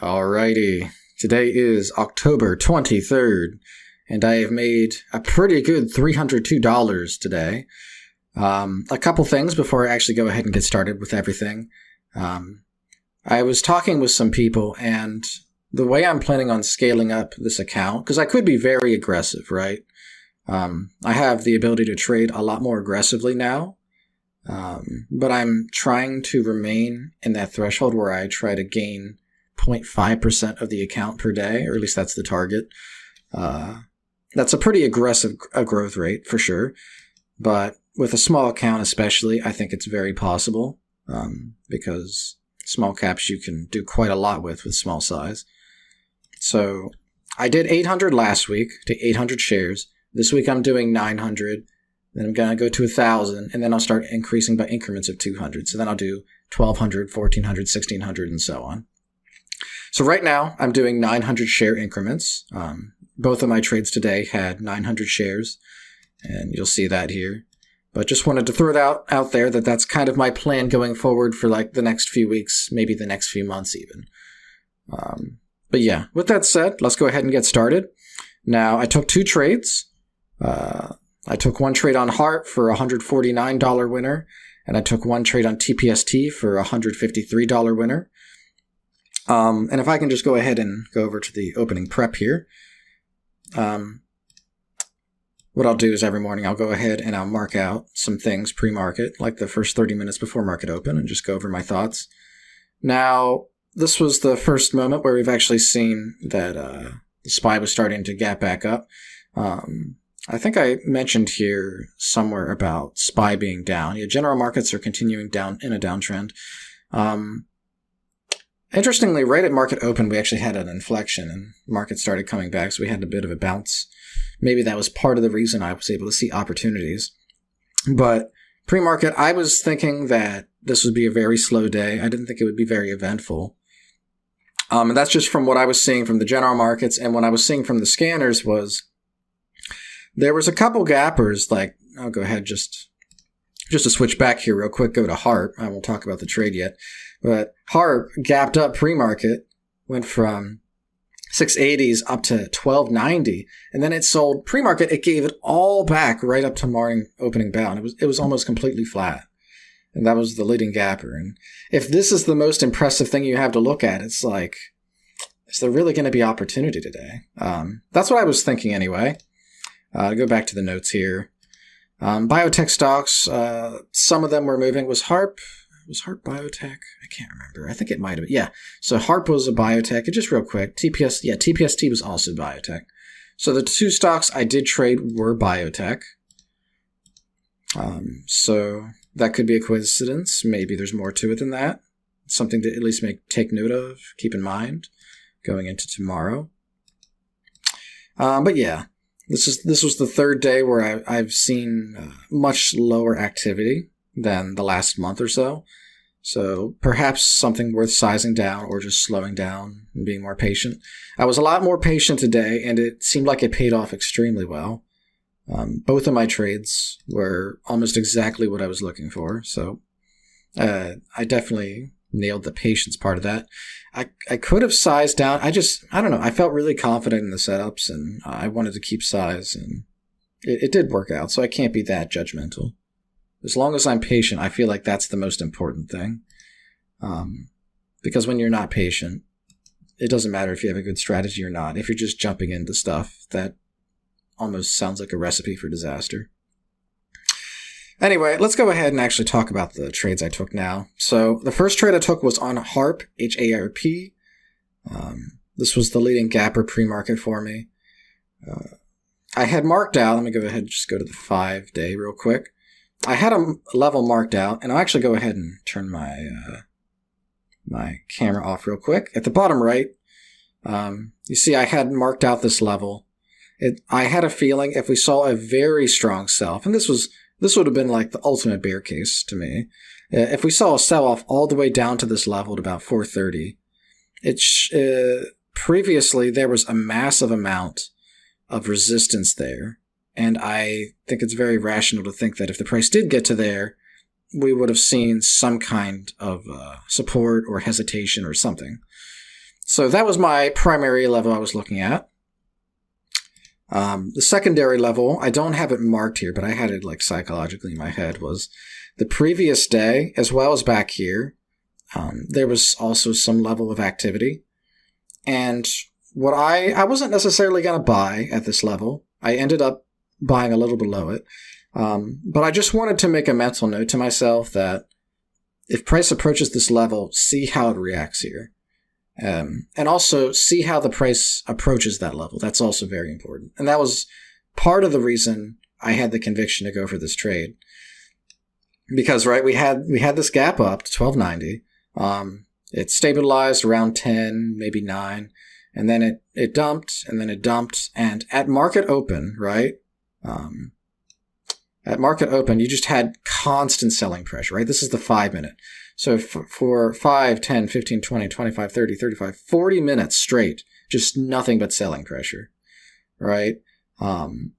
Alrighty, today is October 23rd, and I have made a pretty good $302 today. A couple things before I actually go ahead and get started with everything. I was talking with some people, and the way I'm planning on scaling up this account, because I could be very aggressive, right? I have the ability to trade a lot more aggressively now, but I'm trying to remain in that threshold where I try to gain 0.5% of the account per day, or at least that's the target. That's a pretty aggressive growth rate for sure, but with a small account especially, I think it's very possible, because small caps you can do quite a lot with small size. So I did 800 last week to 800 shares. This week I'm doing 900. Then I'm going to go to 1,000, and then I'll start increasing by increments of 200. So then I'll do 1,200, 1,400, 1,600, and so on. So right now I'm doing 900 share increments. Both of my trades today had 900 shares, and you'll see that here. But just wanted to throw it out there that that's kind of my plan going forward for like the next few weeks, maybe the next few months even. But yeah, with that said, let's go ahead and get started. Now, I took two trades. I took one trade on HARP for a $149 winner, and I took one trade on TPST for a $153 winner. And if I can just go ahead and go over to the opening prep here. What I'll do is every morning I'll go ahead and I'll mark out some things pre-market, like the first 30 minutes before market open, and just go over my thoughts. Now, this was the first moment where we've actually seen that the SPY was starting to gap back up. I think I mentioned here somewhere about SPY being down. Yeah, general markets are continuing down in a downtrend. Interestingly, right at market open, we actually had an inflection and market started coming back, so we had a bit of a bounce. Maybe that was part of the reason I was able to see opportunities. But pre-market, I was thinking that this would be a very slow day. I didn't think it would be very eventful. And that's just from what I was seeing from the general markets, and what I was seeing from the scanners was there was a couple gappers, like, I'll go ahead just to switch back here real quick, go to HARP. I won't talk about the trade yet. But HARP gapped up pre-market, went from 680s up to 1290, and then it sold pre-market. It gave it all back right up to morning opening bound. It was almost completely flat, and that was the leading gapper. And if this is the most impressive thing you have to look at, it's like, is there really going to be opportunity today? That's what I was thinking anyway. To go back to the notes here. Biotech stocks, some of them were moving. Was HARP biotech? I can't remember. I think it might have been. Yeah. So HARP was a biotech. And just real quick, TPST was also biotech. So the two stocks I did trade were biotech. So that could be a coincidence. Maybe there's more to it than that. Something to at least take note of, keep in mind going into tomorrow. But yeah. This was the third day where I've seen much lower activity than the last month or so. So perhaps something worth sizing down or just slowing down and being more patient. I was a lot more patient today, and it seemed like it paid off extremely well. Both of my trades were almost exactly what I was looking for. So I definitely nailed the patience part of that. I could have sized down. I don't know. I felt really confident in the setups, and I wanted to keep size, and it did work out. So I can't be that judgmental. As long as I'm patient, I feel like that's the most important thing. Because when you're not patient, it doesn't matter if you have a good strategy or not. If you're just jumping into stuff, that almost sounds like a recipe for disaster. Anyway, let's go ahead and actually talk about the trades I took now. So the first trade I took was on HARP, H-A-R-P. This was the leading gapper pre-market for me. I had marked out, let me go ahead and just go to the 5-day real quick. I had a level marked out, and I'll actually go ahead and turn my my camera off real quick. At the bottom right, you see I had marked out this level. I had a feeling if we saw a very strong sell, and this would have been like the ultimate bear case to me. If we saw a sell-off all the way down to this level at about 430, previously there was a massive amount of resistance there. And I think it's very rational to think that if the price did get to there, we would have seen some kind of support or hesitation or something. So that was my primary level I was looking at. The secondary level, I don't have it marked here, but I had it like psychologically in my head, was the previous day, as well as back here. There was also some level of activity. And what I wasn't necessarily going to buy at this level. I ended up buying a little below it. But I just wanted to make a mental note to myself that if price approaches this level, see how it reacts here. And also see how the price approaches that level. That's also very important. And that was part of the reason I had the conviction to go for this trade. Because, right, we had this gap up to 1290. It stabilized around 10, maybe 9. And then it dumped, and then it dumped. And at market open, right? At market open, you just had constant selling pressure, right? This is the 5 minute. So for 5, 10, 15, 20, 25, 30, 35, 40 minutes straight, just nothing but selling pressure, right? And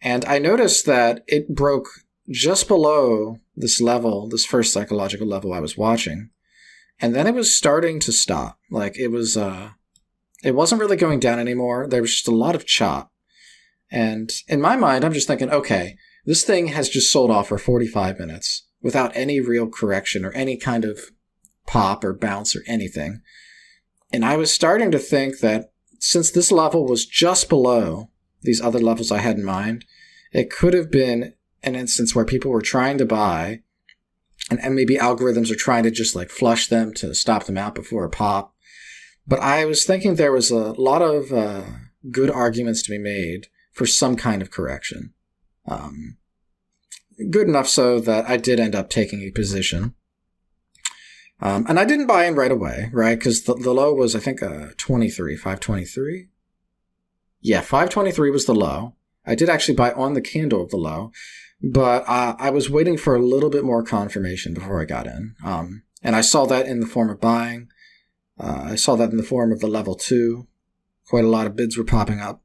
I noticed that it broke just below this level, this first psychological level I was watching. And then it was starting to stop. Like it wasn't really going down anymore. There was just a lot of chop. And in my mind, I'm just thinking, okay, this thing has just sold off for 45 minutes without any real correction or any kind of pop or bounce or anything. And I was starting to think that since this level was just below these other levels I had in mind, it could have been an instance where people were trying to buy and maybe algorithms are trying to just like flush them to stop them out before a pop. But I was thinking there was a lot of good arguments to be made for some kind of correction. Good enough so that I did end up taking a position. And I didn't buy in right away, right? Because the low was, I think, 523. Yeah, 523 was the low. I did actually buy on the candle of the low, but I was waiting for a little bit more confirmation before I got in. And I saw that in the form of buying. I saw that in the form of the level 2. Quite a lot of bids were popping up.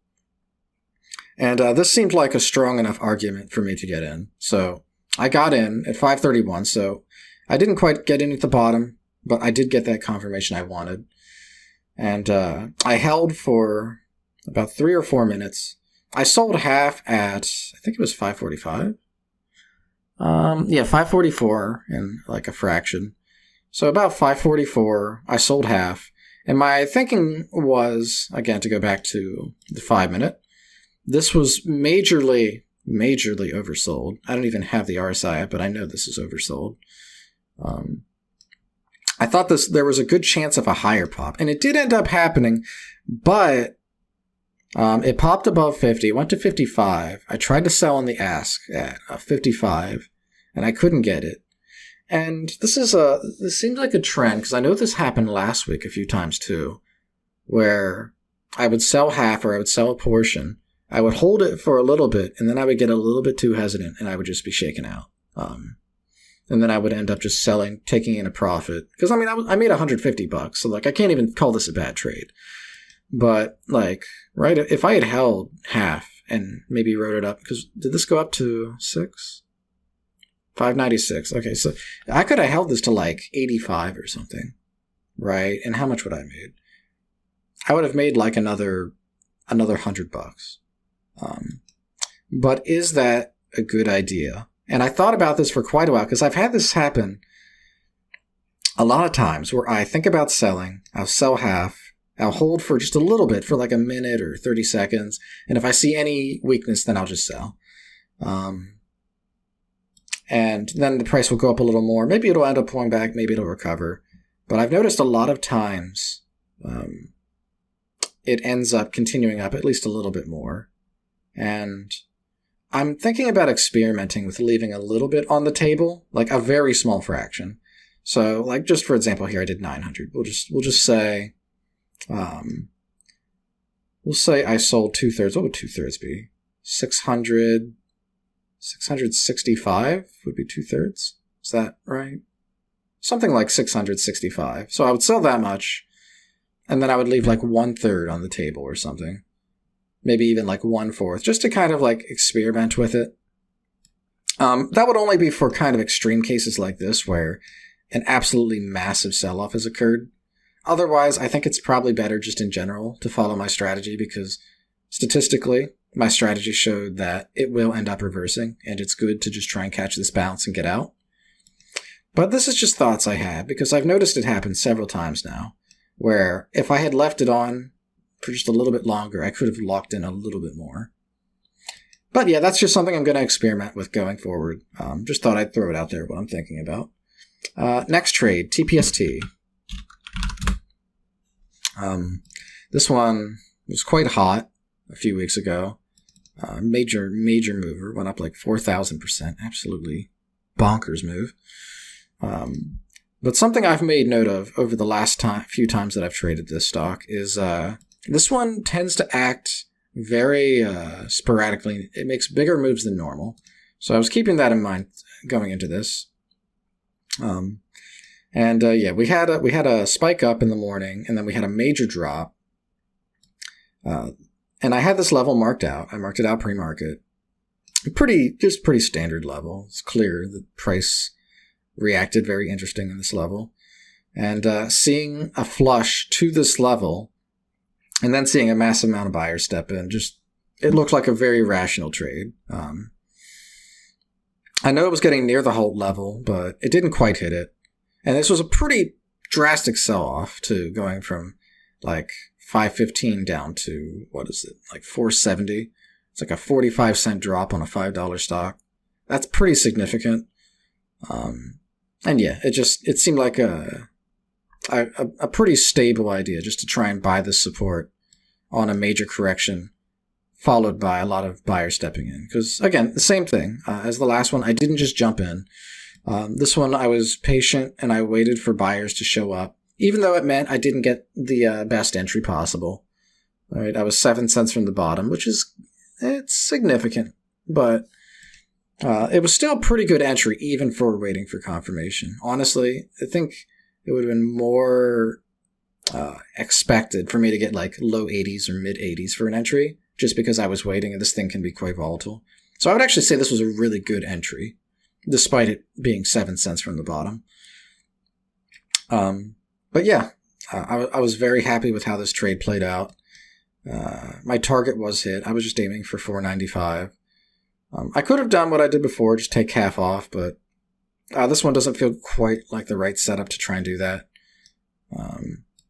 And this seemed like a strong enough argument for me to get in. So I got in at 531. So I didn't quite get in at the bottom, but I did get that confirmation I wanted. And I held for about 3 or 4 minutes. I sold half at, I think it was 545. Yeah, 544 in like a fraction. So about 544, I sold half. And my thinking was, again, to go back to the 5 minute, this was majorly oversold. I don't even have the RSI, but I know this is oversold. I thought there was a good chance of a higher pop, and it did end up happening, but it popped above 50, it went to 55. I tried to sell on the ask at 55, and I couldn't get it. And this seems like a trend, because I know this happened last week a few times too, where I would sell half or I would sell a portion. I would hold it for a little bit, and then I would get a little bit too hesitant, and I would just be shaken out. And then I would end up just selling, taking in a profit. Because, I mean, I made $150, so, like, I can't even call this a bad trade. But, like, right, if I had held half and maybe wrote it up, because did this go up to 6? 596. Okay, so I could have held this to, like, 85 or something, right? And how much would I have made? I would have made, like, another $100. But is that a good idea? And I thought about this for quite a while, because I've had this happen a lot of times where I think about selling, I'll sell half, I'll hold for just a little bit, for like a minute or 30 seconds, and if I see any weakness, then I'll just sell. And then the price will go up a little more. Maybe it'll end up pulling back, maybe it'll recover. But I've noticed a lot of times it ends up continuing up at least a little bit more. And I'm thinking about experimenting with leaving a little bit on the table, like a very small fraction. So, like, just for example, here I did 900. We'll just say, we'll say I sold 2/3. What would 2/3 be? 665 would be 2/3. Is that right? Something like 665. So I would sell that much, and then I would leave like 1/3 on the table or something. Maybe even like 1/4, just to kind of like experiment with it. That would only be for kind of extreme cases like this where an absolutely massive sell-off has occurred. Otherwise, I think it's probably better just in general to follow my strategy because statistically, my strategy showed that it will end up reversing, and it's good to just try and catch this bounce and get out. But this is just thoughts I had because I've noticed it happen several times now, where if I had left it on for just a little bit longer, I could have locked in a little bit more. But yeah, that's just something I'm going to experiment with going forward. Just thought I'd throw it out there, what I'm thinking about. Next trade, TPST. This one was quite hot a few weeks ago. Major mover, went up like 4,000%. Absolutely bonkers move. But something I've made note of over the last few times that I've traded this stock is this one tends to act very sporadically. It makes bigger moves than normal. So I was keeping that in mind going into this. Yeah, we had a spike up in the morning, and then we had a major drop. And I had this level marked out. I marked it out pre-market. Pretty standard level. It's clear the price reacted very interesting in this level. And seeing a flush to this level, and then seeing a massive amount of buyers step in, it looked like a very rational trade. I know it was getting near the halt level, but it didn't quite hit it. And this was a pretty drastic sell-off to going from like 515 down to, what is it, like 470. It's like a 45-cent drop on a $5 stock. That's pretty significant. And yeah, it seemed like a pretty stable idea just to try and buy this support on a major correction, followed by a lot of buyers stepping in. Because again, the same thing as the last one. I didn't just jump in. This one, I was patient and I waited for buyers to show up, even though it meant I didn't get the best entry possible. All right, I was 7 cents from the bottom, it's significant, but it was still a pretty good entry, even for waiting for confirmation. Honestly, I think it would have been more expected for me to get like low 80s or mid 80s for an entry, just because I was waiting, and this thing can be quite volatile. So I would actually say this was a really good entry, despite it being 7 cents from the bottom. But yeah, I was very happy with how this trade played out. My target was hit. I was just aiming for 495. I could have done what I did before, just take half off, but this one doesn't feel quite like the right setup to try and do that.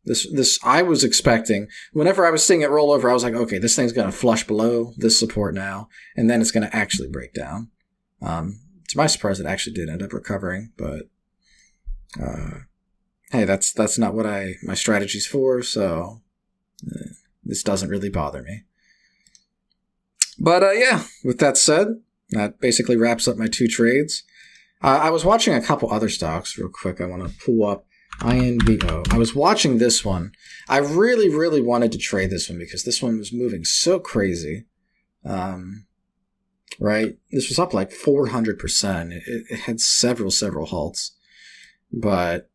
This I was expecting. Whenever I was seeing it roll over, I was like, okay, this thing's going to flush below this support now, and then it's going to actually break down. To my surprise, it actually did end up recovering, but hey, that's not what my strategy's for, so this doesn't really bother me. But yeah, with that said, that basically wraps up my two trades. I was watching a couple other stocks real quick. I want to pull up INVO. I was watching this one. I really, really wanted to trade this one because this one was moving so crazy. Right? This was up like 400%. It had several halts. But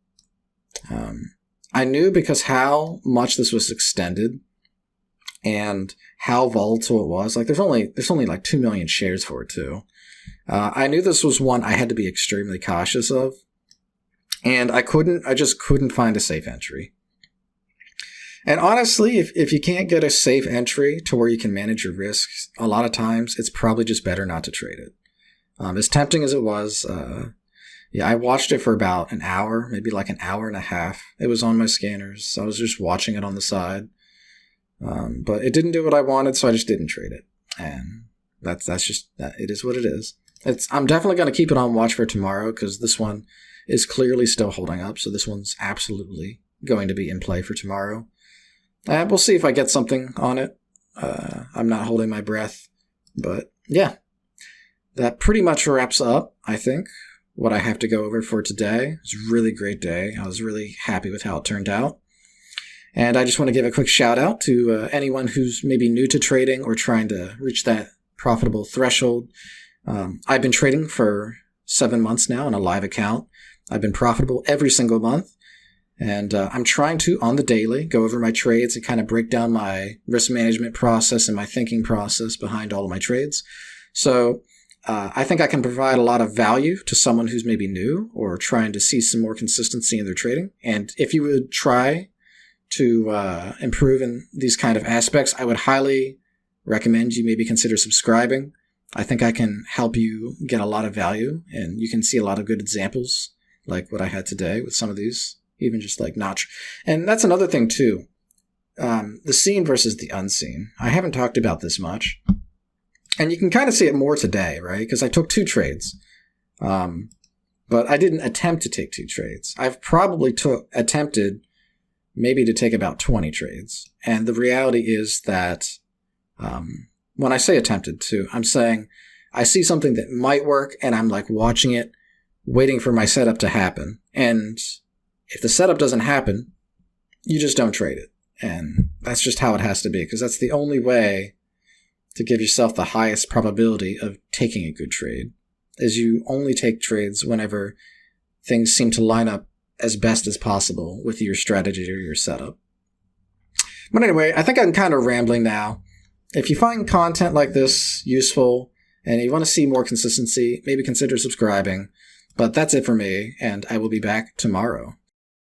I knew because how much this was extended and how volatile it was. Like there's only like 2 million shares for it too. I knew this was one I had to be extremely cautious of. And I just couldn't find a safe entry. And honestly, if you can't get a safe entry to where you can manage your risks, a lot of times it's probably just better not to trade it. As tempting as it was, I watched it for about an hour, maybe like an hour and a half. It was on my scanners, so I was just watching it on the side. But it didn't do what I wanted, so I just didn't trade it. And that's just that. It is what it is. I'm definitely going to keep it on watch for tomorrow because this one is clearly still holding up. So this one's absolutely going to be in play for tomorrow. We'll see if I get something on it. I'm not holding my breath. But yeah, that pretty much wraps up, I think, what I have to go over for today. It was a really great day. I was really happy with how it turned out. And I just want to give a quick shout out to anyone who's maybe new to trading or trying to reach that profitable threshold. I've been trading for 7 months now on a live account. I've been profitable every single month. And I'm trying to, on the daily, go over my trades and kind of break down my risk management process and my thinking process behind all of my trades. So I think I can provide a lot of value to someone who's maybe new or trying to see some more consistency in their trading. And if you would try to improve in these kind of aspects, I would highly recommend you maybe consider subscribing. I think I can help you get a lot of value, and you can see a lot of good examples like what I had today with some of these, even just like notch. And that's another thing too. The seen versus the unseen. I haven't talked about this much. And you can kind of see it more today, right? Because I took 2 trades. But I didn't attempt to take 2 trades. I've probably attempted maybe to take about 20 trades. And the reality is that when I say attempted to, I'm saying I see something that might work and I'm like watching it, waiting for my setup to happen. And if the setup doesn't happen, you just don't trade it. And that's just how it has to be, because that's the only way to give yourself the highest probability of taking a good trade, is you only take trades whenever things seem to line up as best as possible with your strategy or your setup. But anyway, I think I'm kind of rambling now. If you find content like this useful and you want to see more consistency, maybe consider subscribing. But that's it for me, and I will be back tomorrow.